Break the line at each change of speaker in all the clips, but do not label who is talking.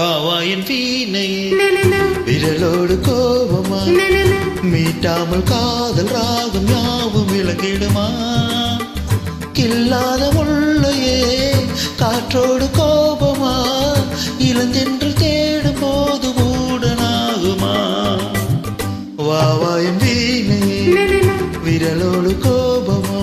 பாவாயின் வீணையே விரலோடு கோபமா மீட்டாமல் காதல் ராகம் யாவும் விளங்கிடுமா கில்லாத முள்ளையே காற்றோடு கோபமா இளஞ்சென்று தேடும் போது மூடனாகுமா வாவாயின் வீணையே விரலோடு கோபமா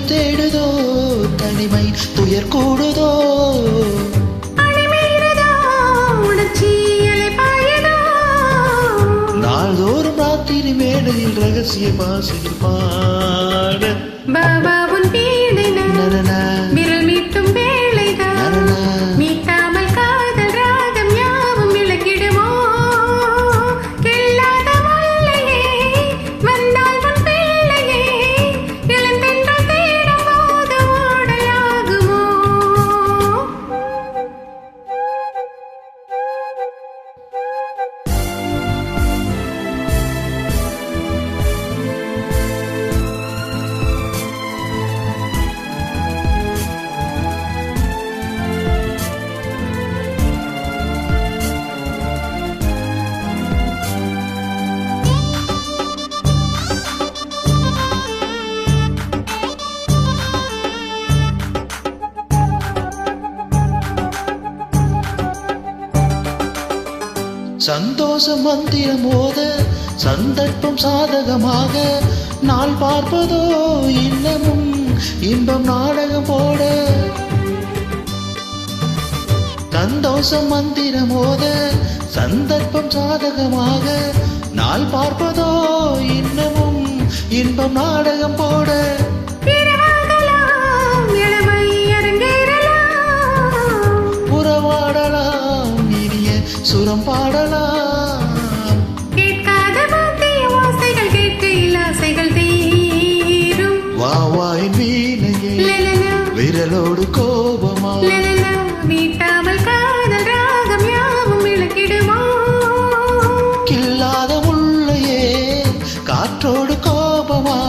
தேடுதோ தனிமை துயர் கூடுதோ நாள்தோறும் ராத்திரி மேடையில் ரகசிய பாசையில் பாட
பாபாவுன் வீணை விரல் மீட்டும் வேளைதான் மீட்டாமல் காதல் ராகம் யாவும் விளக்கிடுமோ கில்லாத முல்லையே வந்தால் உன் பிள்ளையே இளந்தென்றல் தேடும் போது ஓடலாகுமோ
சந்தோஷம் மந்திரம் மோத சந்தர்ப்பம் சாதகமாக நாள் பார்ப்பதோ இன்னமும் இன்பம் நாடகம் போட சந்தோஷம் மந்திரம் மோத சந்தர்ப்பம் சாதகமாக நாள் பார்ப்பதோ இன்னமும் இன்பம் நாடகம் போட சுரம் பாடலாம்
கேட்காத வாத்திய வாசைகள் கேட்கையில் ஆசைகள் தீரும்
வாவாயின் வீணையே விரலோடு கோபமா
மீட்டாமல் காதல் ராகம் யாவும் விளக்கிடுமோ
கில்லாத முள்ளையே காற்றோடு கோபமா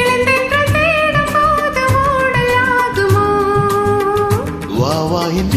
இளந்தென்றல் தேடும் போது ஓடலாகுமோ
வாவாயின்